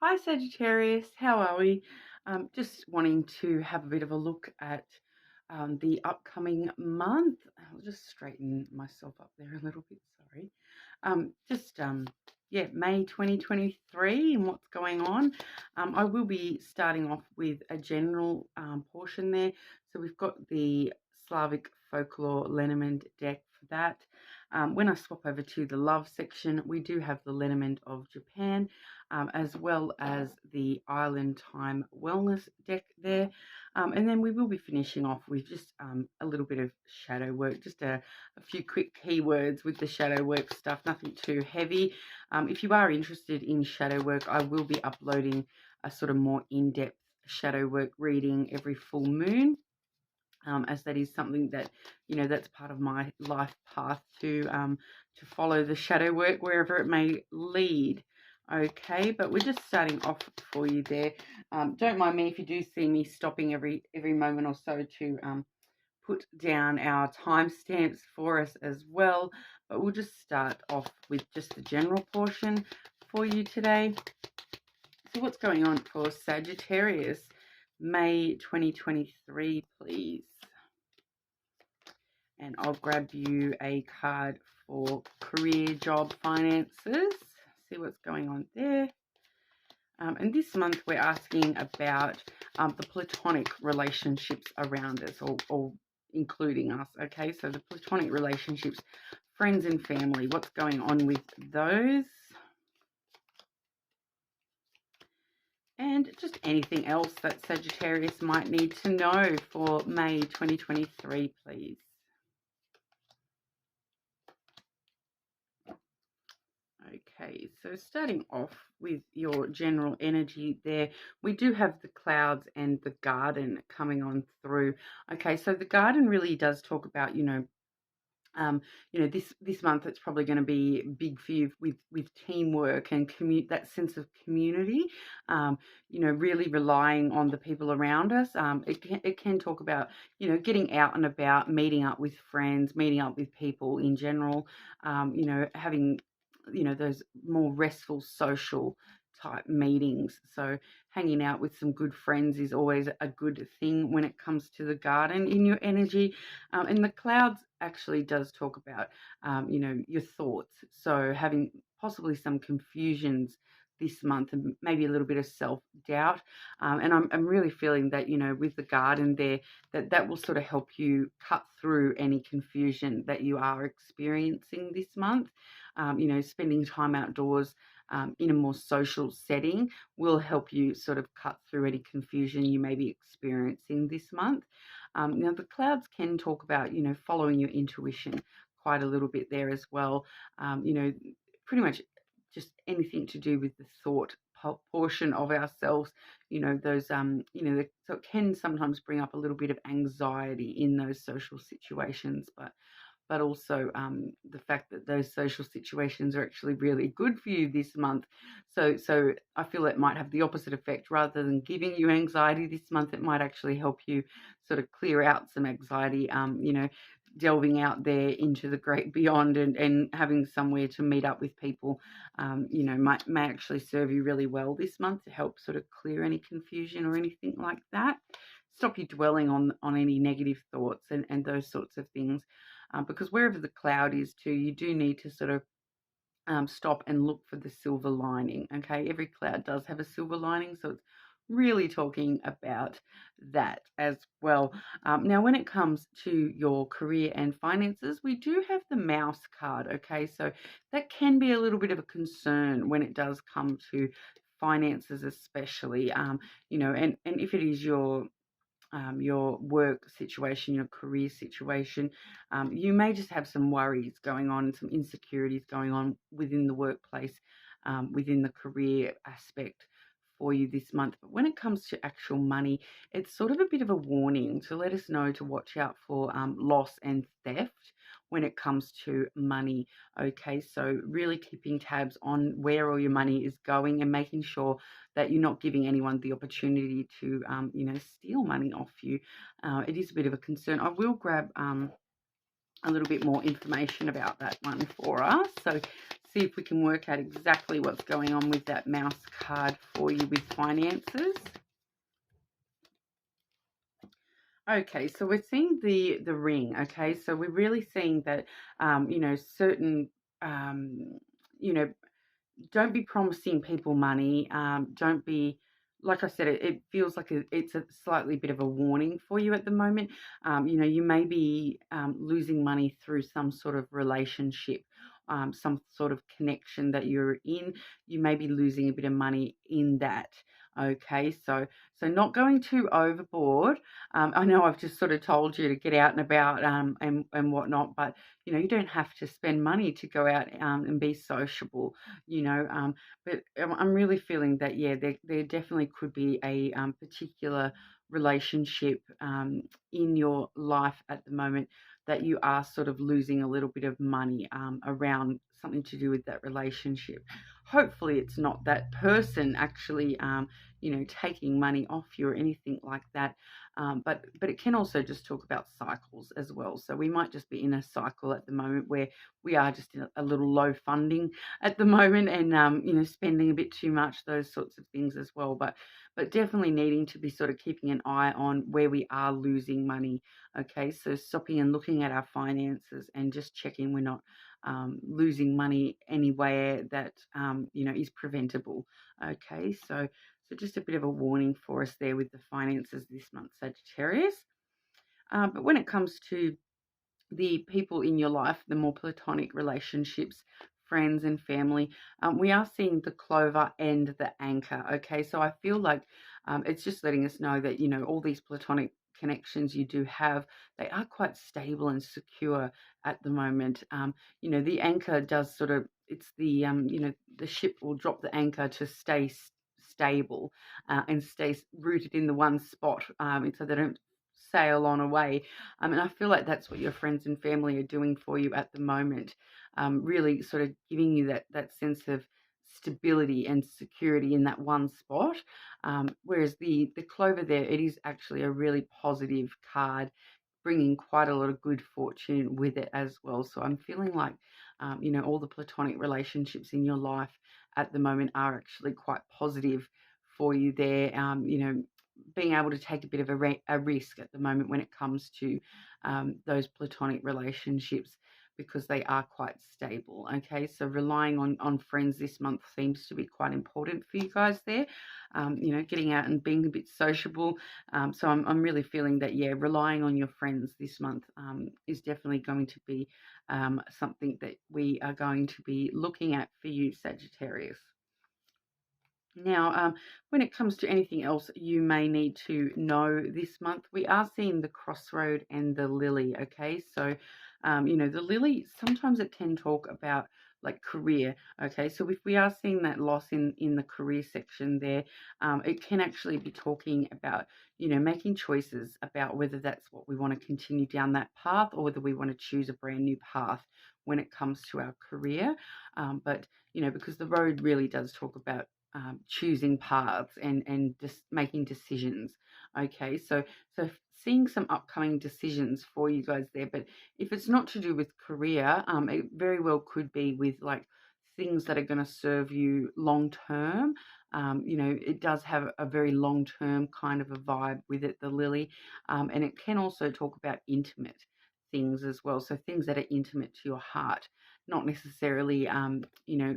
Hi Sagittarius, how are we? Just wanting to have a bit of a look at the upcoming month. I'll just straighten myself up there a little bit, sorry. Yeah, May 2023 and what's going on. I will be starting off with a general portion there. So we've got the Slavic folklore lenormand deck for that. When I swap over to the love section, we do have the lenormand of Japan, as well as the Island Time Wellness deck there. And then we will be finishing off with just a little bit of shadow work, just a few quick keywords with the shadow work stuff, nothing too heavy. If you are interested in shadow work, I will be uploading a sort of more in-depth shadow work reading every full moon. As that is something that, that's part of my life path to follow the shadow work wherever it may lead. Okay, but we're just starting off for you there. Don't mind me if you do see me stopping every moment or so to put down our timestamps for us as well. But we'll just start off with just the general portion for you today. So what's going on for Sagittarius? May 2023, please. And I'll grab you a card for career, job, finances. See what's going on there. And this month we're asking about the platonic relationships around us, or including us. Okay, so the platonic relationships, friends and family, what's going on with those? And just anything else that Sagittarius might need to know for May 2023, please. Okay, so starting off with your general energy there, we do have the clouds and the garden coming on through. Okay, so the garden really does talk about, this month it's probably going to be big for you with teamwork and that sense of community. Really relying on the people around us. It can talk about getting out and about, meeting up with friends, meeting up with people in general. Having those more restful social type meetings. So hanging out with some good friends is always a good thing when it comes to the garden in your energy. And the clouds actually does talk about, your thoughts. So having possibly some confusions this month and maybe a little bit of self-doubt. And I'm really feeling that, with the garden there, that will sort of help you cut through any confusion that you are experiencing this month. Spending time outdoors in a more social setting will help you sort of cut through any confusion you may be experiencing this month. Now, the clouds can talk about, following your intuition quite a little bit there as well. Pretty much just anything to do with the thought portion of ourselves, those, so it can sometimes bring up a little bit of anxiety in those social situations, but also the fact that those social situations are actually really good for you this month. So I feel it might have the opposite effect. Rather than giving you anxiety this month, it might actually help you sort of clear out some anxiety, delving out there into the great beyond and having somewhere to meet up with people, may actually serve you really well this month to help sort of clear any confusion or anything like that. Stop you dwelling on any negative thoughts and those sorts of things. Because wherever the cloud is too, you do need to sort of stop and look for the silver lining. Okay, every cloud does have a silver lining, so it's really talking about that as well. Now, when it comes to your career and finances, we do have the mouse card. Okay, so that can be a little bit of a concern when it does come to finances, especially. And if it is your work situation, your career situation, you may just have some worries going on, some insecurities going on within the workplace, within the career aspect for you this month. But when it comes to actual money, it's sort of a bit of a warning to let us know to watch out for loss and theft when it comes to money. Okay, so really keeping tabs on where all your money is going and making sure that you're not giving anyone the opportunity to, steal money off you. It is a bit of a concern. I will grab a little bit more information about that one for us. So see if we can work out exactly what's going on with that mouse card for you with finances. Okay, so we're seeing the ring. Okay, so we're really seeing that, you know, certain, you know, don't be promising people money. Don't be, like I said, it feels like it's a slightly bit of a warning for you at the moment. You know, you may be losing money through some sort of relationship, some sort of connection that you're in. You may be losing a bit of money in that. Okay, so not going too overboard. I know I've just sort of told you to get out and about and whatnot, but you know, you don't have to spend money to go out and be sociable, you know. But I'm really feeling that, yeah, there definitely could be a particular relationship in your life at the moment that you are sort of losing a little bit of money around something to do with that relationship. Hopefully it's not that person actually, you know, taking money off you or anything like that. But it can also just talk about cycles as well. So we might just be in a cycle at the moment where we are just in a little low funding at the moment, and you know, spending a bit too much, those sorts of things as well. But definitely needing to be sort of keeping an eye on where we are losing money. Okay, so stopping and looking at our finances and just checking we're not losing money anywhere that you know, is preventable. Okay, so just a bit of a warning for us there with the finances this month, Sagittarius. But when it comes to the people in your life, the more platonic relationships, friends and family, we are seeing the clover and the anchor. Okay, so I feel like it's just letting us know that, you know, all these platonic connections you do have, they are quite stable and secure at the moment. You know, the anchor does sort of, it's the, you know, the ship will drop the anchor to stay stable and stay rooted in the one spot, so they don't sail on away. And I feel like that's what your friends and family are doing for you at the moment, really sort of giving you that sense of stability and security in that one spot. Whereas the clover there, it is actually a really positive card, bringing quite a lot of good fortune with it as well. So I'm feeling like, you know, all the platonic relationships in your life at the moment are actually quite positive for you there. You know, being able to take a bit of a risk at the moment when it comes to those platonic relationships, because they are quite stable. Okay, so relying on friends this month seems to be quite important for you guys there. You know, getting out and being a bit sociable. So I'm really feeling that, yeah, relying on your friends this month is definitely going to be something that we are going to be looking at for you, Sagittarius. Now, when it comes to anything else you may need to know this month, we are seeing the crossroad and the lily. Okay, so you know, the lily, sometimes it can talk about like career. Okay, so if we are seeing that loss in the career section there, it can actually be talking about, you know, making choices about whether that's what we want to continue down that path or whether we want to choose a brand new path when it comes to our career. But you know, because the road really does talk about choosing paths and just making decisions. Okay, so seeing some upcoming decisions for you guys there. But if it's not to do with career, it very well could be with like things that are going to serve you long term. You know, it does have a very long term kind of a vibe with it, the lily, and it can also talk about intimate things as well. So things that are intimate to your heart, not necessarily, you know,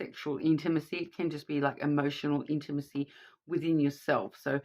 sexual intimacy. It can just be like emotional intimacy within yourself. So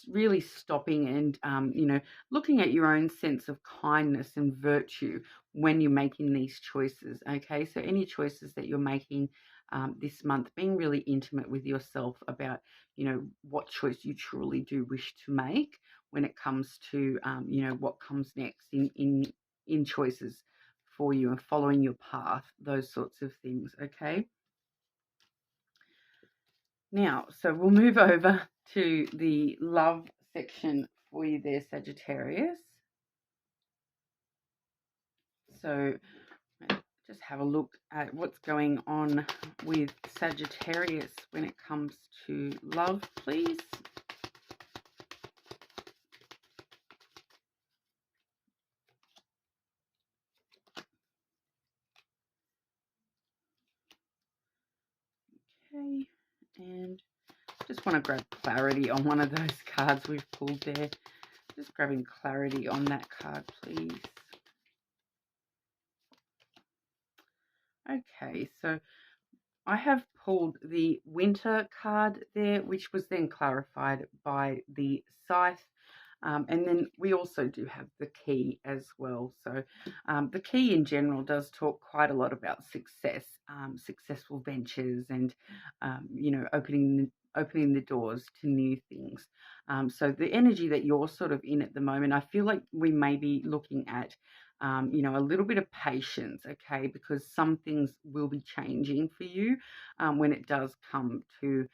really stopping and, you know, looking at your own sense of kindness and virtue when you're making these choices. Okay, so any choices that you're making this month, being really intimate with yourself about, you know, what choice you truly do wish to make when it comes to, you know, what comes next in choices for you and following your path, those sorts of things. Okay. Now, so we'll move over to the love section for you there, Sagittarius. So just have a look at what's going on with Sagittarius when it comes to love, please. And just want to grab clarity on one of those cards we've pulled there. Just grabbing clarity on that card, please. Okay, so I have pulled the winter card there, which was then clarified by the scythe. And then we also do have the key as well. So the key in general does talk quite a lot about success, successful ventures, and you know, opening the doors to new things. So the energy that you're sort of in at the moment, I feel like we may be looking at you know, a little bit of patience, okay, because some things will be changing for you when it does come to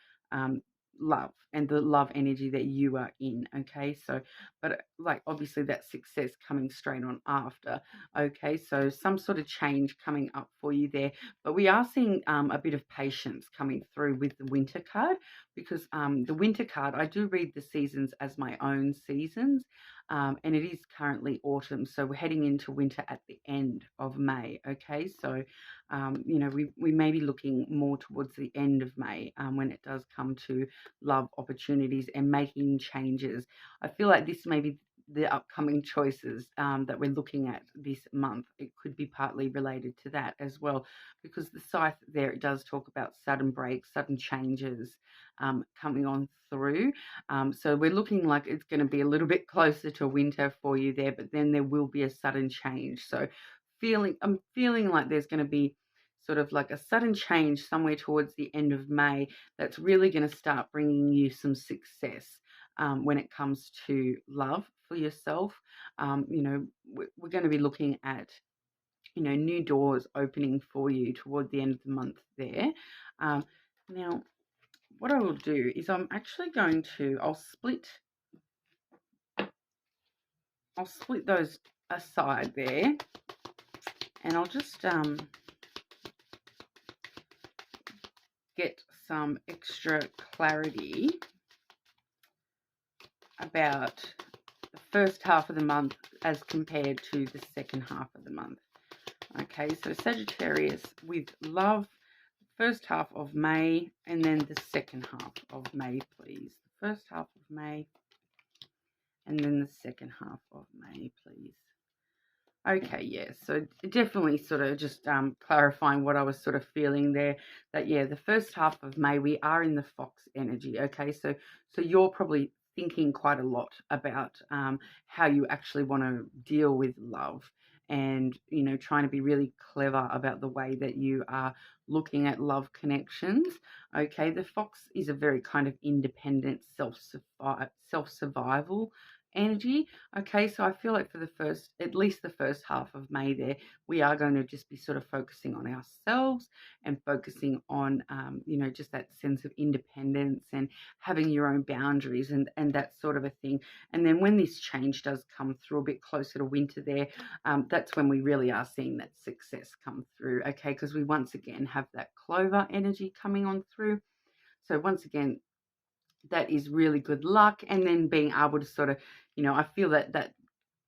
love and the love energy that you are in, okay. So but like obviously that success coming straight on after, okay, so some sort of change coming up for you there. But we are seeing a bit of patience coming through with the winter card, because the winter card, I do read the seasons as my own seasons, and it is currently autumn, so we're heading into winter at the end of May, okay. So you know, we may be looking more towards the end of May when it does come to love opportunities and making changes. I feel like this may be the upcoming choices that we're looking at this month. It could be partly related to that as well, because the scythe there, it does talk about sudden breaks, sudden changes coming on through. So we're looking like it's going to be a little bit closer to winter for you there, but then there will be a sudden change. So I'm feeling like there's going to be sort of like a sudden change somewhere towards the end of May that's really going to start bringing you some success when it comes to love for yourself. You know, we're going to be looking at, you know, new doors opening for you toward the end of the month there. Now, what I will do is I'm actually going to, I'll split those aside there, and I'll just get some extra clarity about the first half of the month as compared to the second half of the month. Okay, so Sagittarius with love, first half of May, and then the second half of May, please. The first half of May, and then the second half of May, please. Okay, yes. So definitely sort of just clarifying what I was sort of feeling there, that, yeah, the first half of May, we are in the fox energy, okay? So you're probably thinking quite a lot about how you actually want to deal with love, and, you know, trying to be really clever about the way that you are looking at love connections, okay? The fox is a very kind of independent, self-survival energy. Okay, so I feel like for at least the first half of May there, we are going to just be sort of focusing on ourselves and focusing on, you know, just that sense of independence and having your own boundaries and that sort of a thing. And then when this change does come through a bit closer to winter there, that's when we really are seeing that success come through, okay, because we once again have that clover energy coming on through. So once again, that is really good luck. And then being able to sort of, you know, I feel that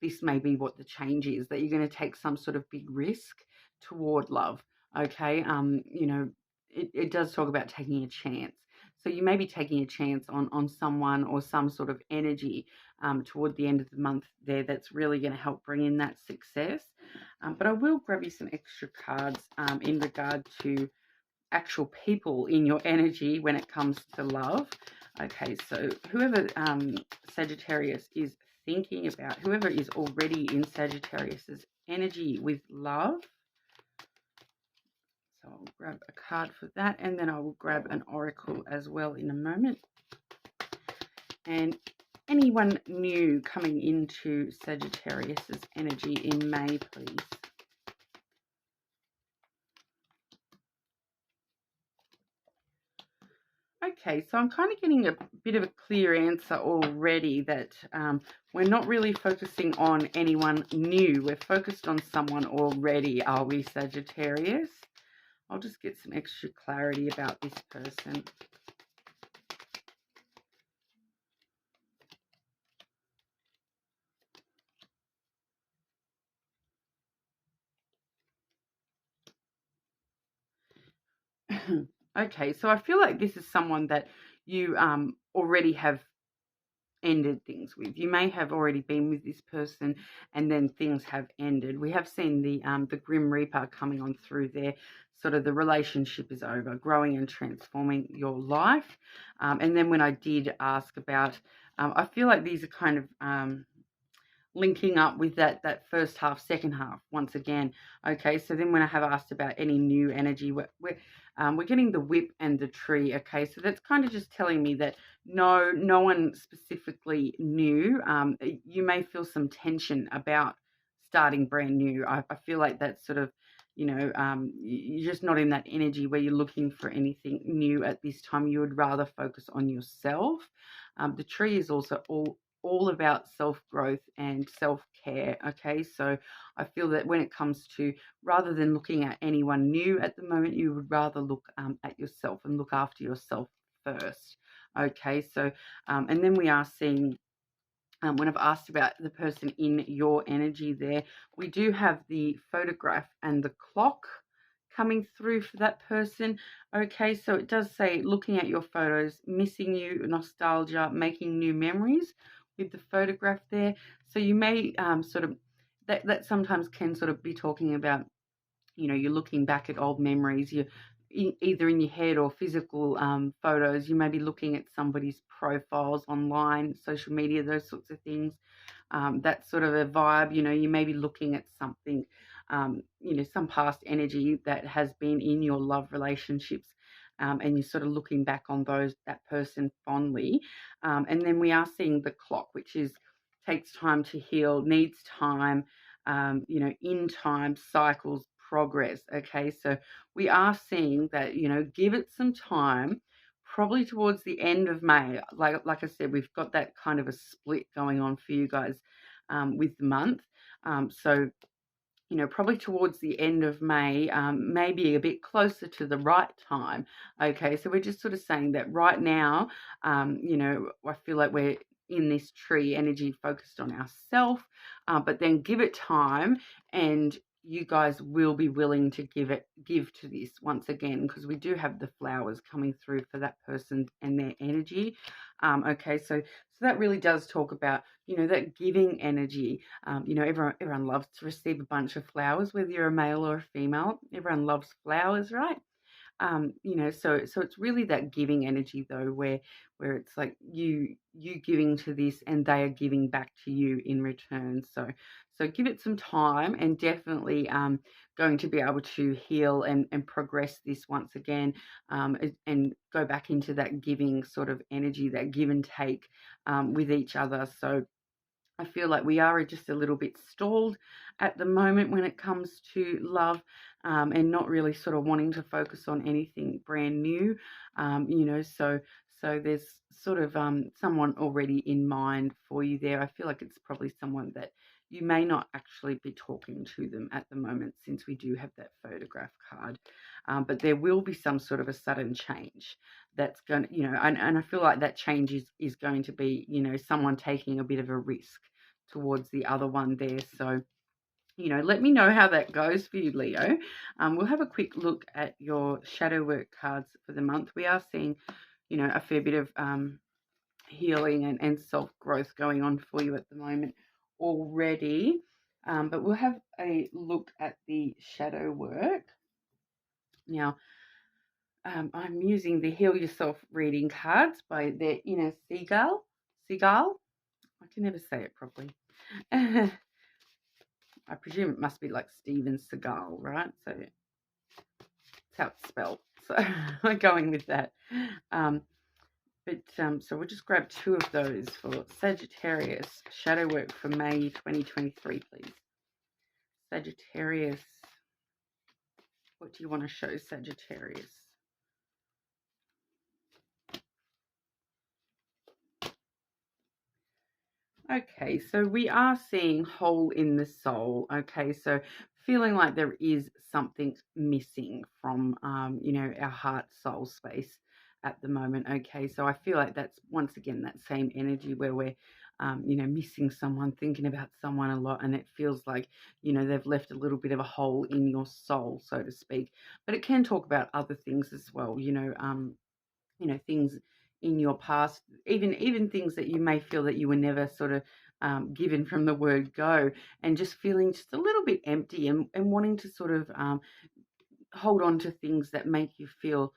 this may be what the change is, that you're going to take some sort of big risk toward love, okay. You know, it does talk about taking a chance. So you may be taking a chance on someone or some sort of energy toward the end of the month there, that's really going to help bring in that success. But I will grab you some extra cards in regard to actual people in your energy when it comes to love. Okay, so whoever Sagittarius is thinking about, whoever is already in Sagittarius's energy with love. So I'll grab a card for that, and then I will grab an oracle as well in a moment. And anyone new coming into Sagittarius's energy in May, please. Okay, so I'm kind of getting a bit of a clear answer already, that we're not really focusing on anyone new. We're focused on someone already, are we, Sagittarius? I'll just get some extra clarity about this person. Okay, so I feel like this is someone that you already have ended things with. You may have already been with this person and then things have ended. We have seen the Grim Reaper coming on through there. Sort of the relationship is over, growing and transforming your life. And then when I did ask about, I feel like these are kind of linking up with that first half, second half once again. Okay, so then when I have asked about any new energy, we're getting the whip and the tree. Okay, so that's kind of just telling me that no one specifically new. You may feel some tension about starting brand new. I feel like that's sort of, you're just not in that energy where you're looking for anything new at this time. You would rather focus on yourself. The tree is also all about self-growth and self-care. Okay, so I feel that when it comes to, rather than looking at anyone new at the moment, you would rather look at yourself and look after yourself first. Okay, so and then we are seeing, when I've asked about the person in your energy there, we do have the photograph and the clock coming through for that person. Okay, so it does say looking at your photos, missing you, nostalgia, making new memories with the photograph there. So you may sort of, that sometimes can sort of be talking about, you're looking back at old memories. You're either in your head or physical photos. You may be looking at somebody's profiles online, social media, those sorts of things. That's sort of a vibe. You may be looking at something, some past energy that has been in your love relationships, and you're sort of looking back on that person fondly. And then we are seeing the clock, which takes time to heal, needs time, in time, cycles, progress. Okay, so we are seeing that, give it some time, probably towards the end of May. Like I said, we've got that kind of a split going on for you guys with the month. So probably towards the end of May, maybe a bit closer to the right time. Okay, so we're just sort of saying that right now, I feel like we're in this tree energy focused on ourselves, but then give it time, and you guys will be willing to give to this once again, because we do have the flowers coming through for that person and their energy. Okay, so that really does talk about, that giving energy. Everyone loves to receive a bunch of flowers, whether you're a male or a female. Everyone loves flowers, right? So it's really that giving energy though, where it's like you giving to this and they are giving back to you in return. So give it some time, and definitely going to be able to heal and progress this once again, and go back into that giving sort of energy, that give and take with each other. So I feel like we are just a little bit stalled at the moment when it comes to love, and not really sort of wanting to focus on anything brand new. So there's sort of someone already in mind for you there. I feel like it's probably someone that you may not actually be talking to them at the moment, since we do have that photograph card. But there will be some sort of a sudden change that's going to, and I feel like that change is going to be, someone taking a bit of a risk towards the other one there. So, let me know how that goes for you, Leo. We'll have a quick look at your shadow work cards for the month. We are seeing, a fair bit of healing and self-growth going on for you at the moment already. But we'll have a look at the shadow work. Now, I'm using the Heal Yourself reading cards by the Inner Seagull. Seagull? I can never say it properly. I presume it must be like Steven Seagal, right? So that's how it's spelled. So I'm going with that. So we'll just grab two of those for Sagittarius shadow work for May 2023, please. Sagittarius, what do you want to show Sagittarius? Okay, so we are seeing hole in the soul. Okay, so feeling like there is something missing from, our heart soul space at the moment. Okay, so I feel like that's once again that same energy where we're missing someone, thinking about someone a lot, and it feels like, they've left a little bit of a hole in your soul, so to speak. But it can talk about other things as well, things in your past, even things that you may feel that you were never sort of given from the word go, and just feeling just a little bit empty, and wanting to sort of hold on to things that make you feel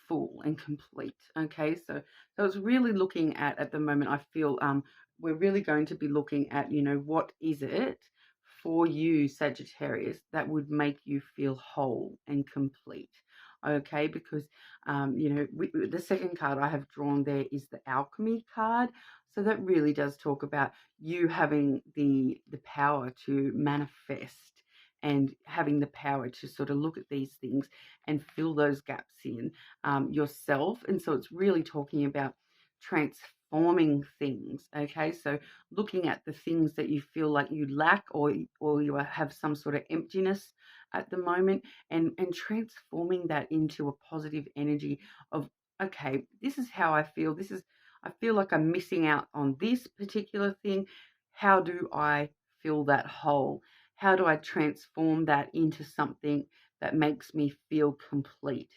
full and complete. Okay, so it's really looking at the moment. I feel we're really going to be looking at, what is it for you, Sagittarius, that would make you feel whole and complete. Okay, because the second card I have drawn there is the alchemy card. So that really does talk about you having the power to manifest, and having the power to sort of look at these things and fill those gaps in yourself. And so it's really talking about transforming things. Okay, so looking at the things that you feel like you lack, or you have some sort of emptiness at the moment, and transforming that into a positive energy of, okay, this is how I feel. I feel like I'm missing out on this particular thing. How do I fill that hole? How do I transform that into something that makes me feel complete?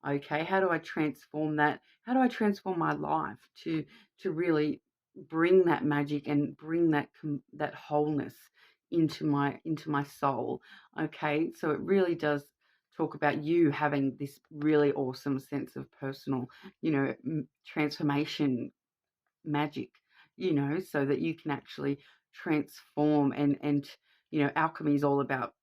Okay, how do I transform that? How do I transform my life to really bring that magic and bring that wholeness into my soul? Okay, so it really does talk about you having this really awesome sense of personal, transformation magic, so that you can actually transform, and alchemy is all about,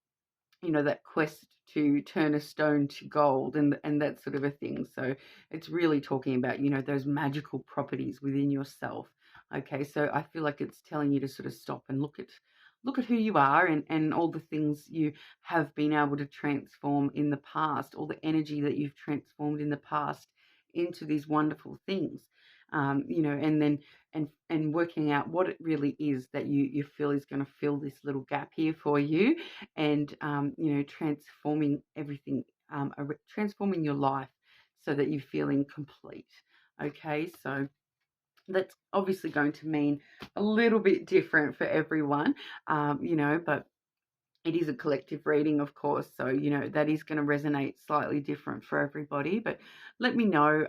that quest to turn a stone to gold, and that sort of a thing. So it's really talking about, those magical properties within yourself. Okay, so I feel like it's telling you to sort of stop and look at who you are, and all the things you have been able to transform in the past, all the energy that you've transformed in the past into these wonderful things. And then and working out what it really is that you feel is going to fill this little gap here for you, and transforming everything, transforming your life so that you're feeling complete. Okay, so that's obviously going to mean a little bit different for everyone, but it is a collective reading, of course, so that is going to resonate slightly different for everybody. But let me know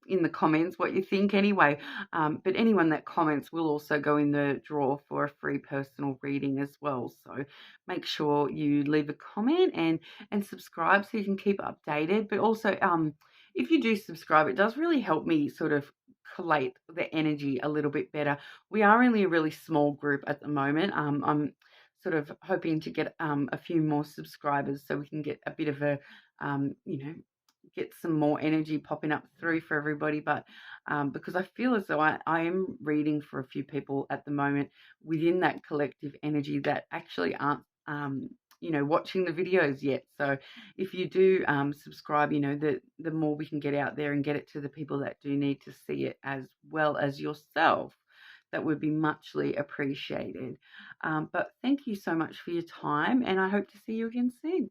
in the comments what you think anyway. But anyone that comments will also go in the draw for a free personal reading as well. So make sure you leave a comment and subscribe so you can keep updated. But also, if you do subscribe, it does really help me sort of collate the energy a little bit better. We are only a really small group at the moment. I'm sort of hoping to get a few more subscribers so we can get a bit of a, get some more energy popping up through for everybody. But because I feel as though I am reading for a few people at the moment within that collective energy that actually aren't, watching the videos yet. So if you do subscribe, the more we can get out there and get it to the people that do need to see it as well as yourself. That would be muchly appreciated. But thank you so much for your time, and I hope to see you again soon.